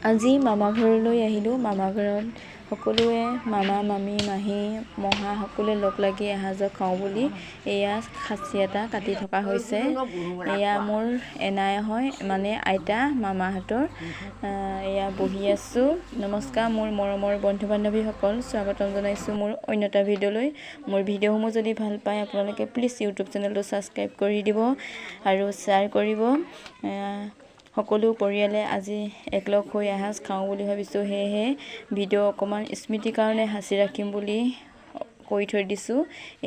আজি মামা ঘৰলৈ আহিলোঁ। মামা ঘৰত সকলোৱে মামা মামী মাহী মহা সকলোৱে লগ লাগি এসাঁজ খাওঁ বুলি এয়া খাচী এটা কাটি থকা হৈছে। এয়া মোৰ এনাই হয়, মানে আইতা মামাহঁতৰ। এয়া বহি আছোঁ। নমস্কাৰ মোৰ মৰমৰ বন্ধু বান্ধৱীসকল, স্বাগতম জনাইছোঁ মোৰ অন্য এটা ভিডিঅ'লৈ। মোৰ ভিডিঅ'সমূহ যদি ভাল পায় আপোনালোকে প্লিজ ইউটিউব চেনেলটো ছাবস্ক্ৰাইব কৰি দিব আৰু শ্বেয়াৰ কৰিব। সকলো পৰিয়ালে আজি একলগ হৈ এসাঁজ খাওঁ বুলি ভাবিছোঁ, সেয়েহে ভিডিঅ' অকণমান স্মৃতিৰ কাৰণে সাঁচি ৰাখিম বুলি কৰি থৈ দিছোঁ।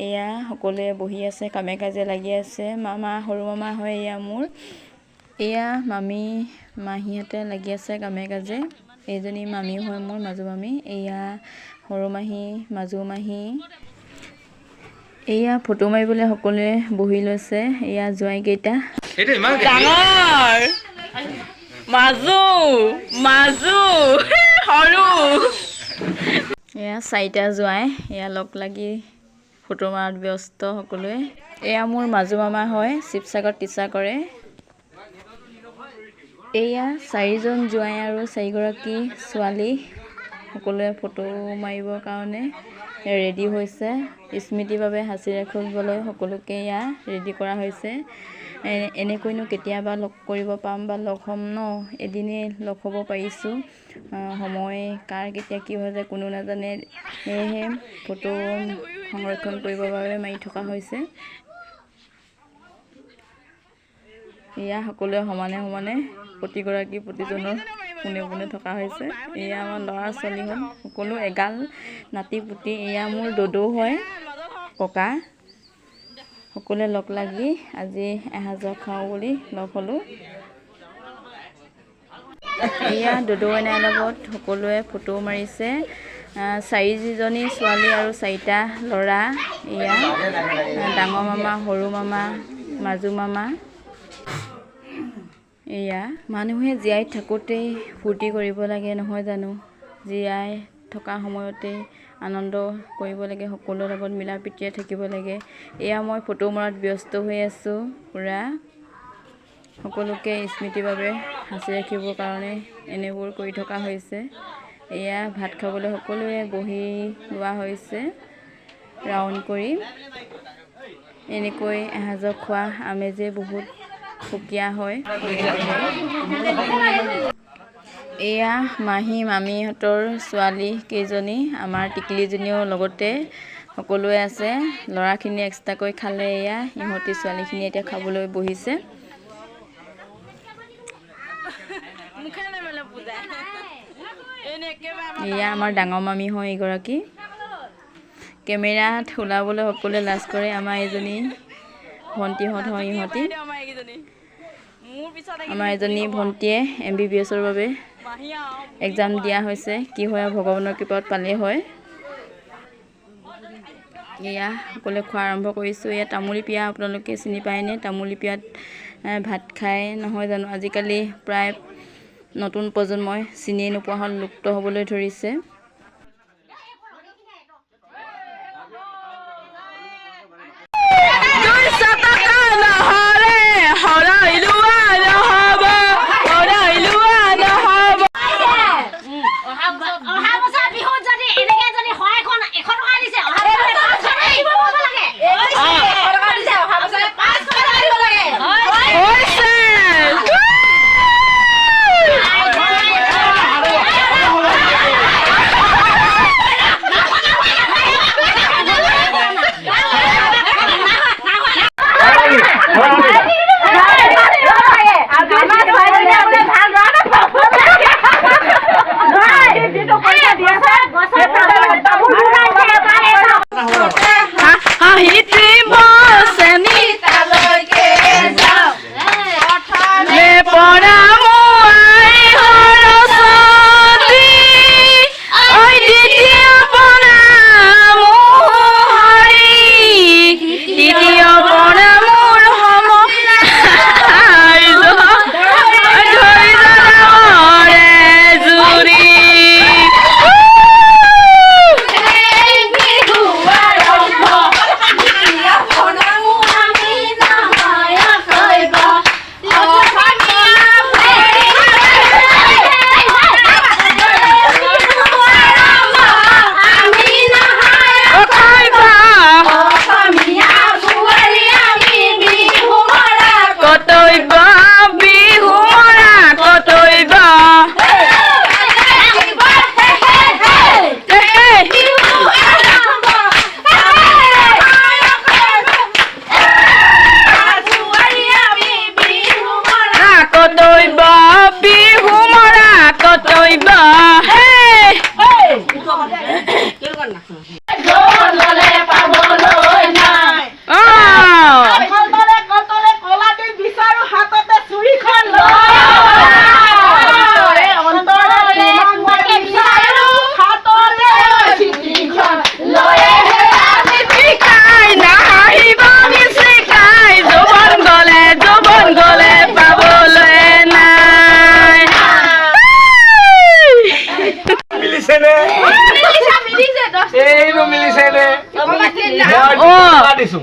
এয়া সকলোৱে বহি আছে, কামে কাজে লাগি আছে। মামা সৰু মামা হয় এয়া মোৰ। এয়া মামী মাহীহঁতে লাগি আছে কামে কাজে। এইজনী মামীও হয় মোৰ, মাজু মামী। এয়া সৰু মাহী মাজু মাহী। এয়া ফটো মাৰিবলৈ সকলোৱে বহি লৈছে। এয়া জোঁৱাইকেইটা ডাঙৰ মাজু মাজু সৰু। এয়া চাৰিটা জোঁৱাই, এয়া লগ লাগি ফটো মৰাত ব্যস্ত সকলোৱে। এয়া মোৰ মাজু মামা হয়, শিৱসাগৰত টিচাৰ কৰে। এয়া চাৰিজন জোঁৱাই আৰু চাৰিগৰাকী ছোৱালী সকলোৱে ফটো মাৰিবৰ কাৰণে ৰেডি হৈছে। স্মৃতিৰ বাবে সাঁচি ৰাখিবলৈ সকলোকে এয়া ৰেডি কৰা হৈছে। এনেকৈনো কেতিয়াবা লগ কৰিব পাম বা লগ হ'ম ন, এদিনেই লগ হ'ব পাৰিছোঁ। সময় কাৰ কেতিয়া কি হৈ যায় কোনো নাজানে, সেয়েহে ফটো সংৰক্ষণ কৰিবৰ বাবে মাৰি থকা হৈছে। এয়া সকলোৱে সমানে সমানে প্ৰতিগৰাকী প্ৰতিজনৰ পোনে পোনে থকা হৈছে। এয়া আমাৰ ল'ৰা ছোৱালীহঁত সকলো এগাল নাতি পুতি। এয়া মোৰ দদৌ হয়, ককা। সকলোৱে লগ লাগি আজি এসাঁজ খাওঁ বুলি লগ হ'লোঁ। এয়া দদৌ এনাৰ লগত সকলোৱে ফটো মাৰিছে। চাৰিজনী ছোৱালী আৰু চাৰিটা ল'ৰা। এয়া ডাঙৰ মামা সৰু মামা মাজু মামা। এয়া মানুহে জীয়াই থাকোঁতেই ফূৰ্তি কৰিব লাগে নহয় জানো, জীয়াই থকা সময়তেই আনন্দ কৰিব লাগে, সকলোৰে লগত মিলা প্ৰীতিৰে থাকিব লাগে। এয়া মই ফটো মৰাত ব্যস্ত হৈ আছোঁ পূৰা। সকলোকে স্মৃতিৰ বাবে সাঁচি ৰাখিবৰ কাৰণে এনেবোৰ কৰি থকা হৈছে। এয়া ভাত খাবলৈ সকলোৱে বহি লোৱা হৈছে ৰাউণ্ড কৰি। এনেকৈ এসাঁজ খোৱা আমেজেই বহুত সুকীয়া হয়। এয়া মাহী মামীহঁতৰ ছোৱালী কেইজনী, আমাৰ টিকলিজনীও লগতে সকলোৱে আছে। ল'ৰাখিনি এক্সট্ৰাকৈ খালে, এয়া ইহঁতি ছোৱালীখিনি এতিয়া খাবলৈ বহিছে। এয়া আমাৰ ডাঙৰ মামী হয় এগৰাকী। কেমেৰাত ওলাবলৈ সকলোৱে লাজ কৰে। আমাৰ এজনী ভণ্টিহঁত হয় ইহঁতি। আমাৰ এজনী ভণ্টীয়ে MBBSৰ বাবে এক্সাম দিয়া হৈছে, কি হয় ভগৱানৰ কৃপাত পালেই হয়। এয়া সকলোৱে খোৱা আৰম্ভ কৰিছোঁ। এয়া তামুলী পিয়া, আপোনালোকে চিনি পায়নে? তামুলী পিয়াত ভাত খাই নহয় জানো। আজিকালি প্ৰায় নতুন প্ৰজন্মই চিনিয়ে নোপোৱা হ'ল, লুপ্ত হ'বলৈ ধৰিছে। দে এইটো মিলিছে দে মই দিছো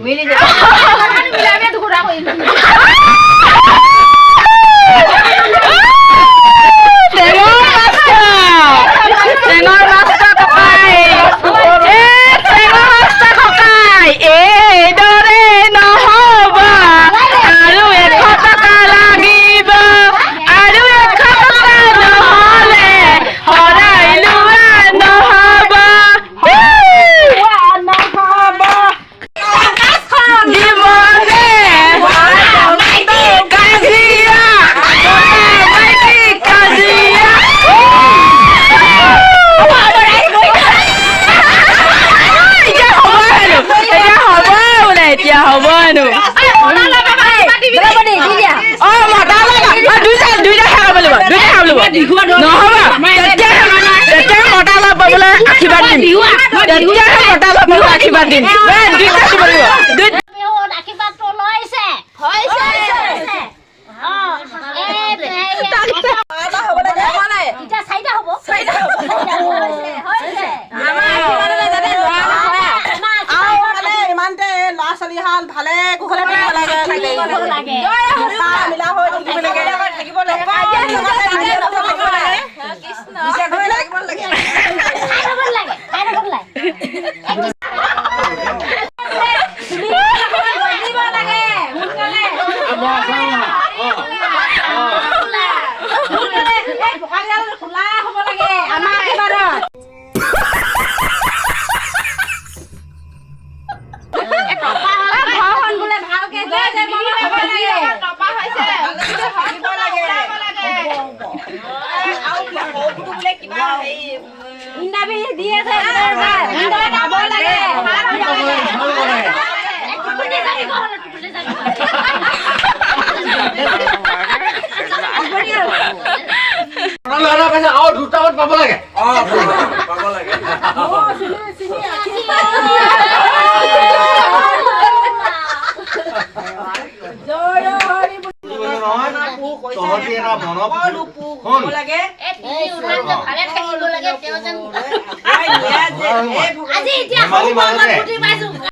আজি এতিয়া